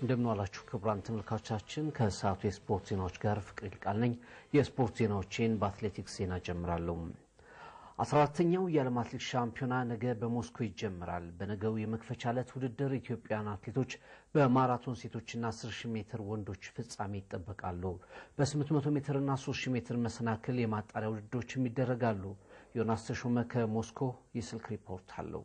እንደምን ዋላችሁ ክቡራን ተመልካቾቻችን ከሰዓቱ የስፖርት ዜናዎች ጋር ፍቅር ይልቃል ነኝ። የስፖርት ዜናዎችን በአትሌቲክስ ዜና ጀምራለሁ። 14ኛው የዓለም አትሌቲክስ ሻምፒዮና ነገ በሞስኮ ይጀምራል። በነገው የመክፈቻ ዕለት ውድድር ኢትዮጵያውያን አትሌቶች በማራቶን ሴቶችና 10000 ሜትር ወንዶች ፍጻሜ ይጠበቃሉ። በ800 ሜትርና 3000 ሜትር መሰናክል የማጣሪያ ውድድሮችም ይደረጋሉ። ዮናስ ተሾመ ከሞስኮ የስልክ ሪፖርት አለው።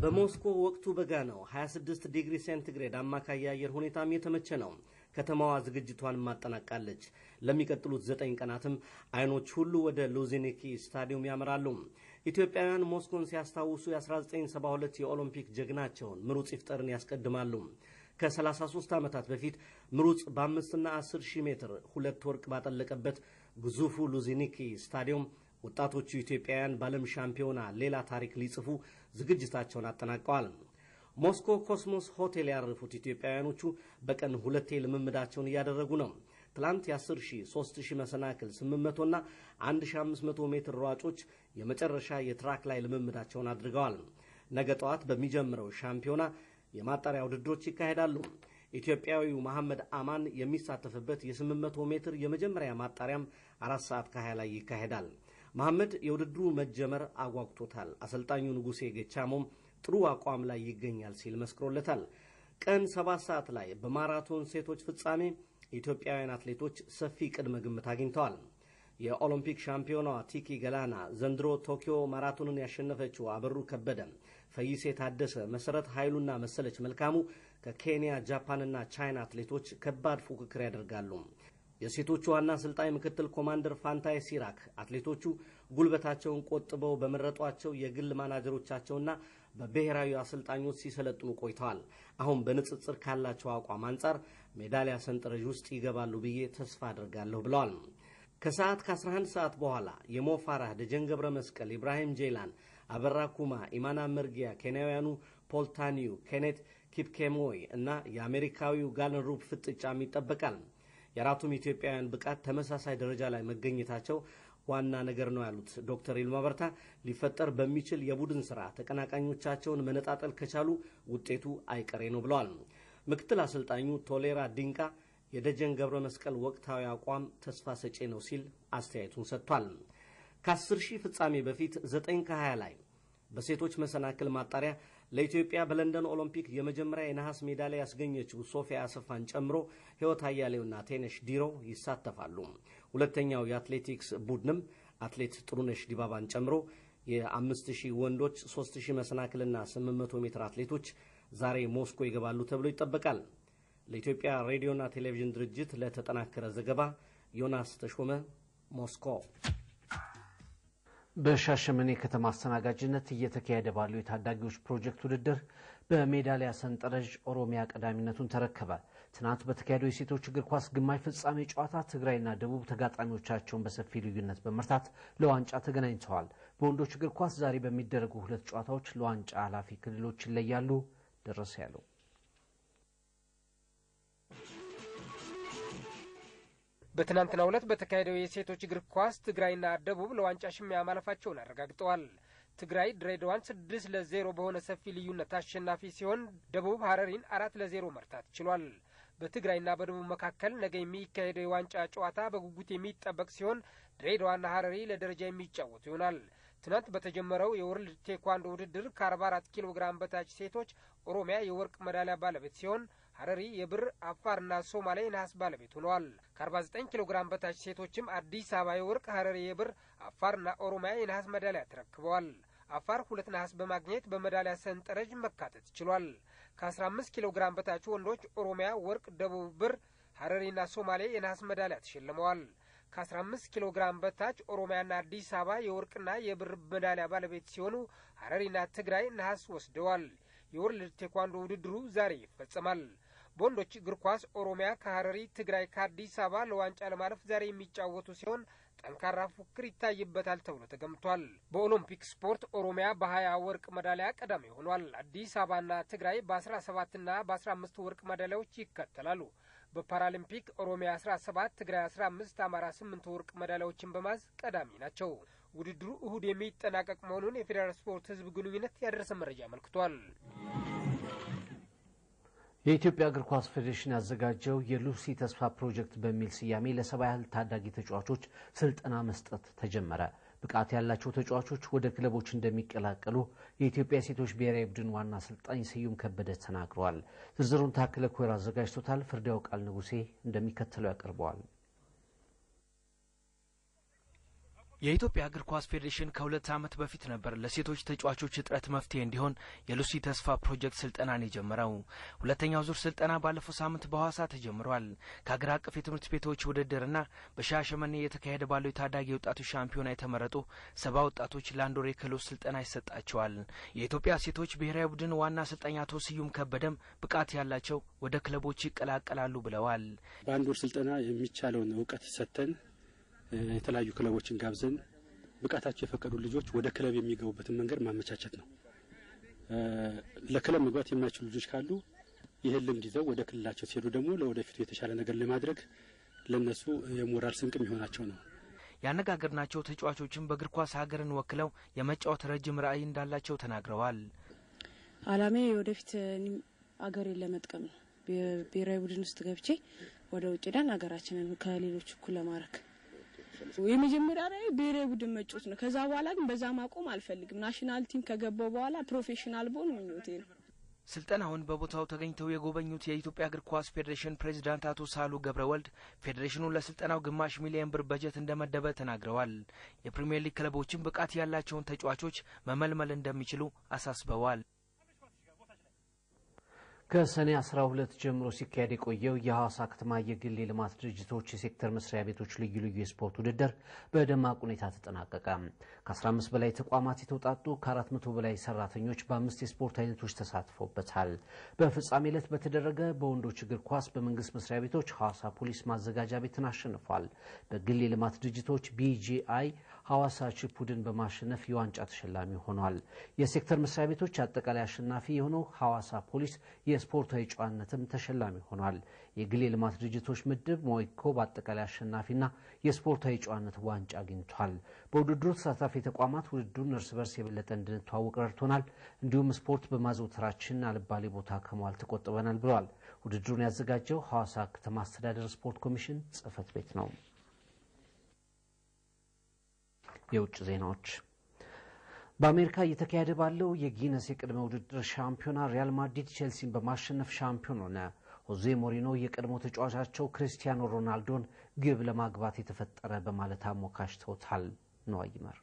በሞስኮ ወቅቱ በጋ ነው። 26 ዲግሪ ሴንቲግሬድ አማካይ አየር ሁኔታም የተመቸ ነው። ከተማዋ ዝግጅቷን ማጠናቀቃለች። ለሚቀጥሉት 9 ቀናትም አይኖች ሁሉ ወደ ሉዝኒኪ ስታዲየም ያመራሉ። ኢትዮጵያውያን ሞስኮን ሲያስታውሱ የ1972 የኦሎምፒክ ጀግናቸውን ምሩጽ ይፍጠርን ያስቀድማሉ። ከ33 ዓመታት በፊት ምሩጽ በ5 እና 10000 ሜትር 2 ወርቅ ባጠለቀበት ግዙፉ ሉዝኒኪ ስታዲየም ወጣቶቹ ኢትዮጵያውያን ባለም ሻምፒዮና ሌላ ታሪክ ሊጽፉ ዝግጅታቸውን አጠናቀዋል። ሞስኮ ኮስሞስ ሆቴል ያረፉት ኢትዮጵያውያኖቹ በቀን 2 ልምምዳቸውን እያደረጉ ነው። ትላንት የ10000፣ 3000 መሰናክል፣ 800 እና 1500 ሜትር ሯጮች የመጨረሻ የትራክ ላይ ልምምዳቸውን አድርገዋል። ነገ ጠዋት በሚጀምረው ሻምፒዮና የማጣሪያ ውድድሮች ይካሄዳሉ። ኢትዮጵያዊው መሐመድ አማን የሚሳተፍበት የ800 ሜትር የመጀመሪያ ማጣሪያም 4 ሰዓት ከ20 ላይ ይካሄዳል። መሐመድ የውድድሩ መጀመር አጓግቶታል። አሰልጣኙ ንጉሴ ገቻሞም ጥሩ አቋም ላይ ይገኛል ሲል መስክሮለታል። ቀን 7 ሰዓት ላይ በማራቶን ሴቶች ፍጻሜ ኢትዮጵያውያን አትሌቶች ሰፊ ቅድመ ግምት አግኝተዋል። የኦሎምፒክ ሻምፒዮናዋ ቲኪ ገላና፣ ዘንድሮ ቶኪዮ ማራቶንን ያሸነፈችው አበሩ ከበደ፣ ፈይሴ ታደሰ፣ መሰረት ኃይሉና መሰለች መልካሙ ከኬንያ፣ ጃፓንና ቻይና አትሌቶች ከባድ ፉክክር ያደርጋሉ። የሴቶቹ ዋና አሰልጣኝ ምክትል ኮማንደር ፋንታይ ሲራክ አትሌቶቹ ጉልበታቸውን ቆጥበው በመረጧቸው የግል ማናጀሮቻቸውና በብሔራዊ አሰልጣኞች ሲሰለጥኑ ቆይተዋል። አሁን በንጽጽር ካላቸው አቋም አንጻር ሜዳሊያ ሰንጠረዥ ውስጥ ይገባሉ ብዬ ተስፋ አድርጋለሁ ብለዋል። ከሰዓት ከ11 ሰዓት በኋላ የሞፋራህ፣ ደጀን ገብረ መስቀል፣ ኢብራሂም ጄላን፣ አበራ ኩማ፣ ኢማና መርጊያ፣ ኬንያውያኑ ፖልታኒዩ፣ ኬኔት ኪፕኬሞይ እና የአሜሪካዊው ጋለን ሩፕ ፍጥጫም ይጠበቃል። የአራቱም ኢትዮጵያውያን ብቃት ተመሳሳይ ደረጃ ላይ መገኘታቸው ዋና ነገር ነው ያሉት ዶክተር ይልማ በርታ ሊፈጠር በሚችል የቡድን ስራ ተቀናቃኞቻቸውን መነጣጠል ከቻሉ ውጤቱ አይቀሬ ነው ብለዋል። ምክትል አሰልጣኙ ቶሌራ ዲንቃ የደጀን ገብረ መስቀል ወቅታዊ አቋም ተስፋ ሰጪ ነው ሲል አስተያየቱን ሰጥቷል። ከ10000 ፍጻሜ በፊት 9 ከ20 ላይ በሴቶች መሰናክል ማጣሪያ ለኢትዮጵያ በለንደን ኦሎምፒክ የመጀመሪያ የነሐስ ሜዳሊያ ያስገኘችው ሶፊያ አሰፋን ጨምሮ ህይወት አያሌውና ቴነሽ ዲሮ ይሳተፋሉ። ሁለተኛው የአትሌቲክስ ቡድንም አትሌት ጥሩነሽ ዲባባን ጨምሮ የ5000 ወንዶች፣ 3000 መሰናክልና 800 ሜትር አትሌቶች ዛሬ ሞስኮ ይገባሉ ተብሎ ይጠበቃል። ለኢትዮጵያ ሬዲዮና ቴሌቪዥን ድርጅት ለተጠናከረ ዘገባ ዮናስ ተሾመ ሞስኮ። በሻሸመኔ ከተማ አስተናጋጅነት እየተካሄደ ባለው የታዳጊዎች ፕሮጀክት ውድድር በሜዳሊያ ሰንጠረዥ ኦሮሚያ ቀዳሚነቱን ተረከበ። ትናንት በተካሄደው የሴቶች እግር ኳስ ግማሽ ፍጻሜ ጨዋታ ትግራይና ደቡብ ተጋጣሚዎቻቸውን በሰፊ ልዩነት በመርታት ለዋንጫ ተገናኝተዋል። በወንዶች እግር ኳስ ዛሬ በሚደረጉ 2 ጨዋታዎች ለዋንጫ ኃላፊ ክልሎች ይለያሉ። ደረሰ ያለው በትናንትናው ዕለት በተካሄደው የሴቶች እግር ኳስ ትግራይና ደቡብ ለዋንጫ ሽሚያ ማለፋቸውን አረጋግጠዋል። ትግራይ ድሬዳዋን 6-0 በሆነ ሰፊ ልዩነት አሸናፊ ሲሆን ደቡብ ሐረሪን 4-0 መርታት ችሏል። በትግራይና በደቡብ መካከል ነገ የሚካሄደው የዋንጫ ጨዋታ በጉጉት የሚጠበቅ ሲሆን ድሬዳዋና ሐረሪ ለደረጃ የሚጫወቱ ይሆናል። ትናንት በተጀመረው የወርልድ ቴኳንዶ ውድድር ከ44 ኪሎ ግራም በታች ሴቶች ኦሮሚያ የወርቅ ሜዳሊያ ባለቤት ሲሆን ሐረሪ የብር፣ አፋርና ሶማሌ የነሐስ ባለቤት ሆነዋል። ከ49 ኪሎ ግራም በታች ሴቶችም አዲስ አበባ የወርቅ፣ ሐረሪ የብር፣ አፋርና ኦሮሚያ የነሐስ ሜዳሊያ ተረክበዋል። አፋር 2 ነሐስ በማግኘት በሜዳሊያ ሰንጠረዥ መካተት ችሏል። ከ15 ኪሎ ግራም በታች ወንዶች ኦሮሚያ ወርቅ፣ ደቡብ ብር፣ ሐረሪና ሶማሌ የነሐስ ሜዳሊያ ተሸልመዋል። ከ15 ኪሎ ግራም በታች ኦሮሚያና አዲስ አበባ የወርቅና የብር ሜዳሊያ ባለቤት ሲሆኑ ሐረሪና ትግራይ ነሐስ ወስደዋል። የወርልድ ቴኳንዶ ውድድሩ ዛሬ ይፈጸማል። በወንዶች እግር ኳስ ኦሮሚያ ከሐረሪ፣ ትግራይ ከአዲስ አበባ ለዋንጫ ለማለፍ ዛሬ የሚጫወቱ ሲሆን ጠንካራ ፉክክር ይታይበታል ተብሎ ተገምቷል። በኦሎምፒክ ስፖርት ኦሮሚያ በ20 ወርቅ ሜዳሊያ ቀዳሚ ሆኗል። አዲስ አበባና ትግራይ በ17ና በ15 ወርቅ ሜዳሊያዎች ይከተላሉ። በፓራሊምፒክ ኦሮሚያ 17፣ ትግራይ 15፣ አማራ 8 ወርቅ ሜዳሊያዎችን በማዝ ቀዳሚ ናቸው። ውድድሩ እሁድ የሚጠናቀቅ መሆኑን የፌዴራል ስፖርት ህዝብ ግንኙነት ያደረሰ መረጃ አመልክቷል። የኢትዮጵያ እግር ኳስ ፌዴሬሽን ያዘጋጀው የሉሲ ተስፋ ፕሮጀክት በሚል ስያሜ ለ70 ያህል ታዳጊ ተጫዋቾች ስልጠና መስጠት ተጀመረ። ብቃት ያላቸው ተጫዋቾች ወደ ክለቦች እንደሚቀላቀሉ የኢትዮጵያ ሴቶች ብሔራዊ ቡድን ዋና አሰልጣኝ ስዩም ከበደ ተናግረዋል። ዝርዝሩን ታከለ ኮይራ አዘጋጅቶታል። ፍርዳው ቃል ንጉሴ እንደሚከተለው ያቀርበዋል። የኢትዮጵያ እግር ኳስ ፌዴሬሽን ከ2 ዓመት በፊት ነበር ለሴቶች ተጫዋቾች እጥረት መፍትሄ እንዲሆን የሉሲ ተስፋ ፕሮጀክት ስልጠናን የጀመረው። ሁለተኛው ዙር ስልጠና ባለፈው ሳምንት በሐዋሳ ተጀምሯል። ከሀገር አቀፍ የትምህርት ቤቶች ውድድርና በሻሸመኔ የተካሄደ ባለው የታዳጊ ወጣቶች ሻምፒዮና የተመረጡ 70 ወጣቶች ለአንድ ወር የክህሎት ስልጠና ይሰጣቸዋል። የኢትዮጵያ ሴቶች ብሔራዊ ቡድን ዋና አሰልጣኝ አቶ ስዩም ከበደም ብቃት ያላቸው ወደ ክለቦች ይቀላቀላሉ ብለዋል። በአንድ ወር ስልጠና የሚቻለውን እውቀት ሰጥተን የተለያዩ ክለቦችን ጋብዘን ብቃታቸው የፈቀዱ ልጆች ወደ ክለብ የሚገቡበትን መንገድ ማመቻቸት ነው። ለክለብ መግባት የማይችሉ ልጆች ካሉ ይህን ልምድ ይዘው ወደ ክልላቸው ሲሄዱ ደግሞ ለወደፊቱ የተሻለ ነገር ለማድረግ ለነሱ የሞራል ስንቅም ይሆናቸው ነው። ያነጋገርናቸው ተጫዋቾችም በእግር ኳስ ሀገርን ወክለው የመጫወት ረጅም ራዕይ እንዳላቸው ተናግረዋል። አላማዬ ወደፊት አገሬን ለመጥቀም ነው። ብሔራዊ ቡድን ውስጥ ገብቼ ወደ ውጭ ዳን ሀገራችንን ከሌሎች እኩል ለማድረግ የመጀመሪያ ላይ ብሔራዊ ቡድን መጫወት ነው። ከዛ በኋላ ግን በዛ ማቆም አልፈልግም። ናሽናል ቲም ከገባው በኋላ ፕሮፌሽናል ቦን ምኞቴ ነው። ስልጠናውን በቦታው ተገኝተው የጎበኙት የኢትዮጵያ እግር ኳስ ፌዴሬሽን ፕሬዝዳንት አቶ ሳሉ ገብረወልድ ፌዴሬሽኑ ለስልጠናው ግማሽ ሚሊዮን ብር በጀት እንደመደበ ተናግረዋል። የፕሪሚየር ሊግ ክለቦችን ብቃት ያላቸውን ተጫዋቾች መመልመል እንደሚችሉ አሳስበዋል። ከሰኔ 12 ጀምሮ ሲካሄድ የቆየው የሐዋሳ ከተማ የግል ልማት ድርጅቶች የሴክተር መስሪያ ቤቶች ልዩ ልዩ የስፖርት ውድድር በደማቅ ሁኔታ ተጠናቀቀ። ከ15 በላይ ተቋማት የተውጣጡ ከ400 በላይ ሰራተኞች በ5 የስፖርት አይነቶች ተሳትፈውበታል። በፍጻሜ ዕለት በተደረገ በወንዶች እግር ኳስ በመንግስት መስሪያ ቤቶች ሐዋሳ ፖሊስ ማዘጋጃ ቤትን አሸንፏል። በግል ልማት ድርጅቶች BGI ሐዋሳ ቺፕ ቡድን በማሸነፍ የዋንጫ ተሸላሚ ሆኗል። የሴክተር መስሪያ ቤቶች አጠቃላይ አሸናፊ የሆነው ሐዋሳ ፖሊስ የስፖርታዊ ጨዋነትም ተሸላሚ ሆኗል። የግል ልማት ድርጅቶች ምድብ ሞይኮ በአጠቃላይ አሸናፊና የስፖርታዊ ጨዋነት ዋንጫ አግኝቷል። በውድድሩ ተሳታፊ ተቋማት ውድድሩን እርስ በርስ የበለጠ እንድንተዋወቅ ረድቶናል፣ እንዲሁም ስፖርት በማዘውተራችን አልባሌ ቦታ ከመዋል ተቆጥበናል ብለዋል። ውድድሩን ያዘጋጀው ሐዋሳ ከተማ አስተዳደር ስፖርት ኮሚሽን ጽህፈት ቤት ነው። የውጭ ዜናዎች በአሜሪካ እየተካሄደ ባለው የጊነስ የቅድመ ውድድር ሻምፒዮና ሪያል ማድሪድ ቼልሲን በማሸነፍ ሻምፒዮን ሆነ። ሆዜ ሞሪኖ የቀድሞ ተጫዋቻቸው ክሪስቲያኖ ሮናልዶን ግብ ለማግባት የተፈጠረ በማለት አሞካሽተውታል። ነው አይመር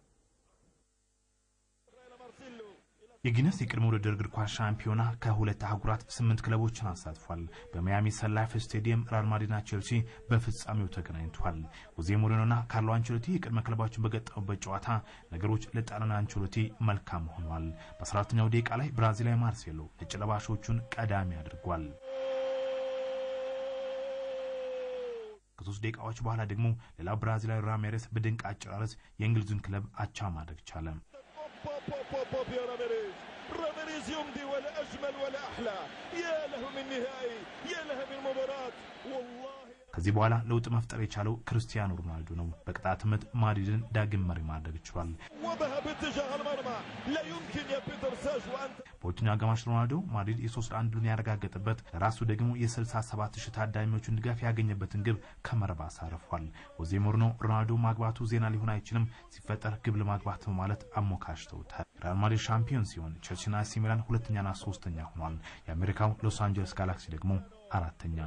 የጊነስ የቅድመ ውድድር እግር ኳስ ሻምፒዮና ከሁለት አህጉራት 8 ክለቦችን አሳትፏል። በሚያሚ ሰንላይፍ ስቴዲየም ሪያል ማድሪድና ቼልሲ በፍጻሜው ተገናኝቷል። ሆዜ ሞሪኖና ካርሎ አንቸሎቲ የቅድመ ክለባቸውን በገጠሙበት ጨዋታ ነገሮች ለጣሊያን አንቸሎቲ መልካም ሆኗል። በ14ኛው ደቂቃ ላይ ብራዚላዊ ማርሴሎ ነጭ ለባሾቹን ቀዳሚ አድርጓል። ከ3 ደቂቃዎች በኋላ ደግሞ ሌላ ብራዚላዊ ራሜሬስ በድንቅ አጨራረስ የእንግሊዙን ክለብ አቻ ማድረግ ቻለ። راميريز يمضي ولا أجمل ولا أحلى يا له من نهائي يا له من مباراة والله ከዚህ በኋላ ለውጥ መፍጠር የቻለው ክርስቲያኖ ሮናልዶ ነው። በቅጣት ምት ማድሪድን ዳግም መሪ ማድረግ ችሏል። وذهب باتجاه المرمى لا يمكن يا بيتر ساج وأنت በሁለተኛው አጋማሽ ሮናልዶ ማድሪድ የ3-1 ድሉን ያረጋገጠበት ራሱ ደግሞ የ67,000 ታዳሚዎችን ድጋፍ ያገኘበትን ግብ ከመረብ አሳርፏል። ሆዜ ሞሪኖ ሮናልዶ ማግባቱ ዜና ሊሆን አይችልም፣ ሲፈጠር ግብ ለማግባት ነው ማለት አሞካሽተውታል። ሪያል ማድሪድ ሻምፒዮን ሲሆን ቼልሲና AC ሚላን ሁለተኛና ሶስተኛ ሆኗል። የአሜሪካው ሎስ አንጀለስ ጋላክሲ ደግሞ አራተኛ።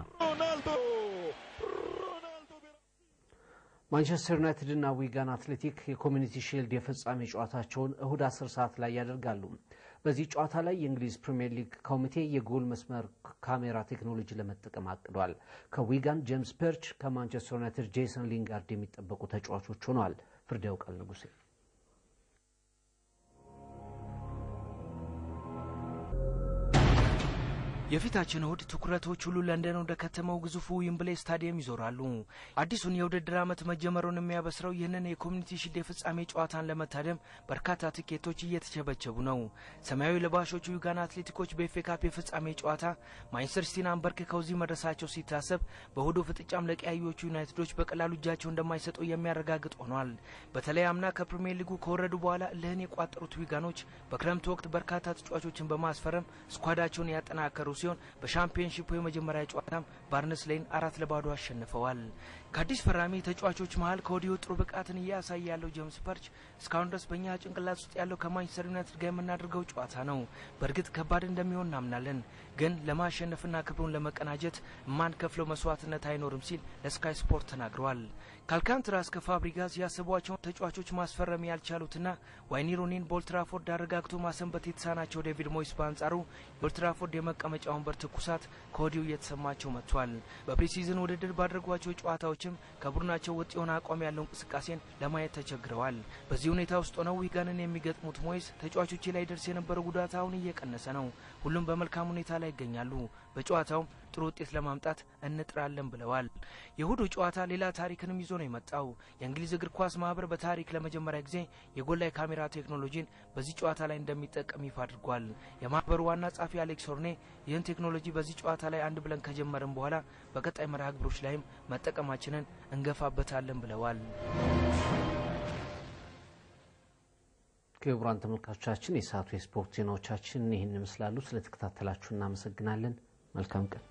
ማንቸስተር ዩናይትድ እና ዊጋን አትሌቲክ የኮሚኒቲ ሺልድ የፍጻሜ ጨዋታቸውን እሁድ 10 ሰዓት ላይ ያደርጋሉ። በዚህ ጨዋታ ላይ የእንግሊዝ ፕሪሚየር ሊግ ኮሚቴ የጎል መስመር ካሜራ ቴክኖሎጂ ለመጠቀም አቅዷል። ከዊጋን ጄምስ ፐርች፣ ከማንቸስተር ዩናይትድ ጄሰን ሊንጋርድ የሚጠበቁ ተጫዋቾች ሆነዋል። ፍርዳው ቃል ንጉሴ የፊታችን እሁድ ትኩረቶች ሁሉ ለንደን ወደ ከተማው ግዙፉ ዊምብሌይ ስታዲየም ይዞራሉ። አዲሱን የውድድር ዓመት መጀመሩን የሚያበስረው ይህንን የኮሚኒቲ ሺልድ የፍጻሜ ጨዋታን ለመታደም በርካታ ትኬቶች እየተቸበቸቡ ነው። ሰማያዊ ለባሾቹ ዩጋና አትሌቲኮች በኤፍኤ ካፕ የፍጻሜ ጨዋታ ማንቸስተር ሲቲን አንበርክከው እዚህ መድረሳቸው ሲታሰብ በእሁዱ ፍጥጫም ለቀያዮቹ ዩናይትዶች በቀላሉ እጃቸው እንደማይሰጡ የሚያረጋግጥ ሆኗል። በተለይ አምና ከፕሪሚየር ሊጉ ከወረዱ በኋላ እልህን የቋጠሩት ዊጋኖች በክረምቱ ወቅት በርካታ ተጫዋቾችን በማስፈረም ስኳዳቸውን ያጠናከሩ ሲሆን በሻምፒዮንሺፑ የመጀመሪያ ጨዋታም ባርንስሌይን 4-0 አሸንፈዋል። ከአዲስ ፈራሚ ተጫዋቾች መሃል ከወዲሁ ጥሩ ብቃትን እያሳየ ያለው ጄምስ ፐርች እስካሁን ድረስ በእኛ ጭንቅላት ውስጥ ያለው ከማንቸስተር ዩናይትድ ጋር የምናደርገው ጨዋታ ነው። በእርግጥ ከባድ እንደሚሆን እናምናለን፣ ግን ለማሸነፍና ክብሩን ለመቀናጀት የማንከፍለው መስዋዕትነት አይኖርም ሲል ለስካይ ስፖርት ተናግረዋል። ከአልካንትራ እስከ ፋብሪጋስ ያሰቧቸውን ተጫዋቾች ማስፈረም ያልቻሉትና ዋይኒ ሩኒን በኦልትራፎርድ አረጋግቶ ማሰንበት የተሳናቸው ዴቪድ ሞይስ በአንጻሩ የኦልትራፎርድ የመቀመጫ ወንበር ትኩሳት ከወዲሁ እየተሰማቸው መጥቷል። በፕሪሲዝን ውድድር ባደረጓቸው ጨዋታዎችም ከቡድናቸው ወጥ የሆነ አቋም ያለው እንቅስቃሴን ለማየት ተቸግረዋል። በዚህ ሁኔታ ውስጥ ሆነው ዊጋንን የሚገጥሙት ሞይስ ተጫዋቾች ላይ ደርስ የነበረው ጉዳት አሁን እየቀነሰ ነው፣ ሁሉም በመልካም ሁኔታ ላይ ይገኛሉ፣ በጨዋታውም ጥሩ ውጤት ለማምጣት እንጥራለን ብለዋል። የእሁዱ ጨዋታ ሌላ ታሪክንም ይዞ ነው የመጣው። የእንግሊዝ እግር ኳስ ማህበር በታሪክ ለመጀመሪያ ጊዜ የጎላ የካሜራ ቴክኖሎጂን በዚህ ጨዋታ ላይ እንደሚጠቀም ይፋ አድርጓል። የማህበሩ ዋና ጸሐፊ አሌክስ ሆርኔ ይህን ቴክኖሎጂ በዚህ ጨዋታ ላይ አንድ ብለን ከጀመርን በኋላ በቀጣይ መርሃ ግብሮች ላይም መጠቀማችንን እንገፋበታለን ብለዋል። ክቡራን ተመልካቾቻችን የሰዓቱ የስፖርት ዜናዎቻችን ይህን ይመስላሉ። ስለተከታተላችሁ እናመሰግናለን። መልካም ቀን።